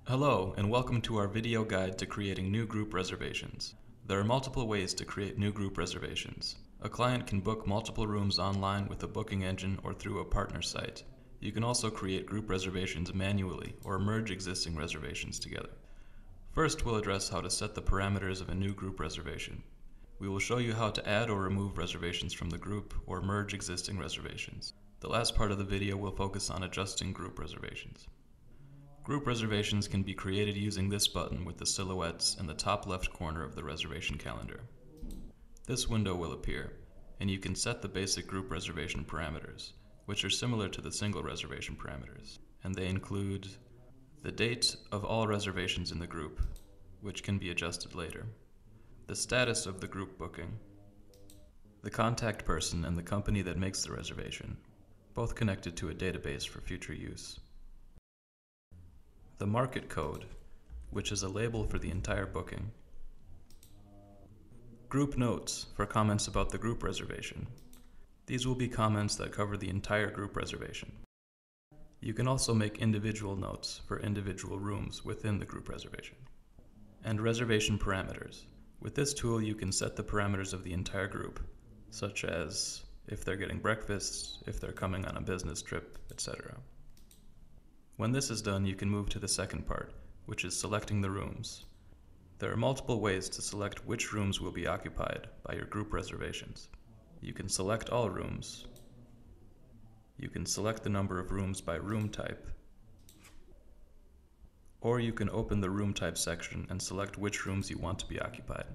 Hello, and welcome to our video guide to creating new group reservations. There are multiple ways to create new group reservations. A client can book multiple rooms online with a booking engine or through a partner site. You can also create group reservations manually or merge existing reservations together. First, we'll address how to set the parameters of a new group reservation. We will show you how to add or remove reservations from the group or merge existing reservations. The last part of the video will focus on adjusting group reservations. Group reservations can be created using this button with the silhouettes in the top left corner of the reservation calendar. This window will appear, and you can set the basic group reservation parameters, which are similar to the single reservation parameters, and they include the date of all reservations in the group, which can be adjusted later, the status of the group booking, the contact person and the company that makes the reservation, both connected to a database for future use, the market code, which is a label for the entire booking. Group notes for comments about the group reservation. These will be comments that cover the entire group reservation. You can also make individual notes for individual rooms within the group reservation. And reservation parameters. With this tool, you can set the parameters of the entire group, such as if they're getting breakfast, if they're coming on a business trip, etc. When this is done, you can move to the second part, which is selecting the rooms. There are multiple ways to select which rooms will be occupied by your group reservations. You can select all rooms. You can select the number of rooms by room type. Or you can open the room type section and select which rooms you want to be occupied.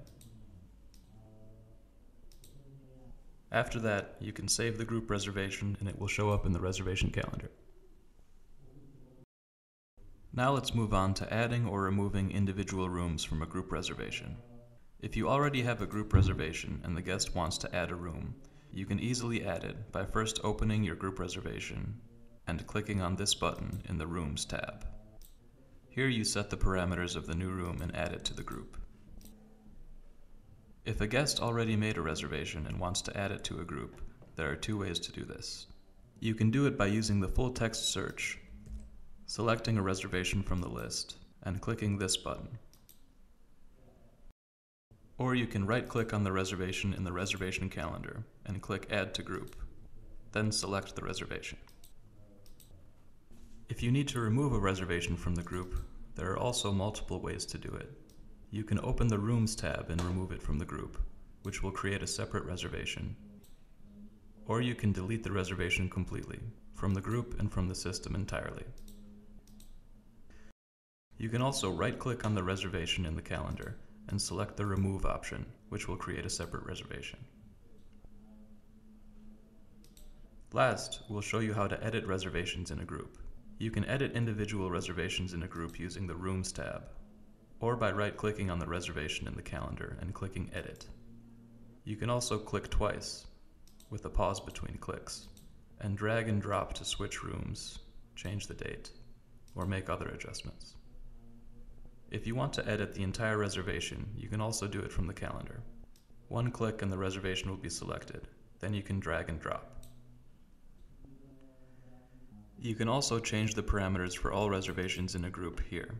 After that, you can save the group reservation and it will show up in the reservation calendar. Now let's move on to adding or removing individual rooms from a group reservation. If you already have a group reservation and the guest wants to add a room, you can easily add it by first opening your group reservation and clicking on this button in the Rooms tab. Here you set the parameters of the new room and add it to the group. If a guest already made a reservation and wants to add it to a group, there are two ways to do this. You can do it by using the full text search, selecting a reservation from the list, and clicking this button. Or you can right-click on the reservation in the reservation calendar and click Add to Group, then select the reservation. If you need to remove a reservation from the group, there are also multiple ways to do it. You can open the Rooms tab and remove it from the group, which will create a separate reservation. Or you can delete the reservation completely, from the group and from the system entirely. You can also right-click on the reservation in the calendar and select the Remove option, which will create a separate reservation. Last, we'll show you how to edit reservations in a group. You can edit individual reservations in a group using the Rooms tab, or by right-clicking on the reservation in the calendar and clicking Edit. You can also click twice, with a pause between clicks, and drag and drop to switch rooms, change the date, or make other adjustments. If you want to edit the entire reservation, you can also do it from the calendar. One click and the reservation will be selected. Then you can drag and drop. You can also change the parameters for all reservations in a group here.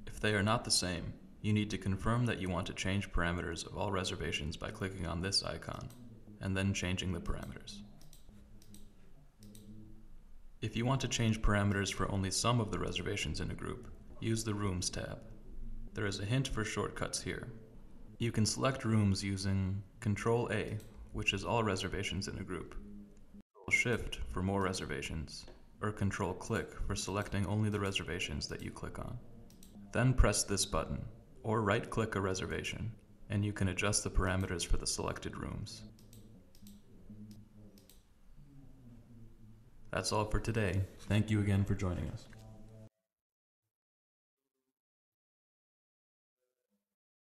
If they are not the same, you need to confirm that you want to change parameters of all reservations by clicking on this icon, and then changing the parameters. If you want to change parameters for only some of the reservations in a group, use the Rooms tab. There is a hint for shortcuts here. You can select rooms using Ctrl-A, which is all reservations in a group, Ctrl-Shift for more reservations, or Ctrl-Click for selecting only the reservations that you click on. Then press this button, or right-click a reservation, and you can adjust the parameters for the selected rooms. That's all for today. Thank you again for joining us.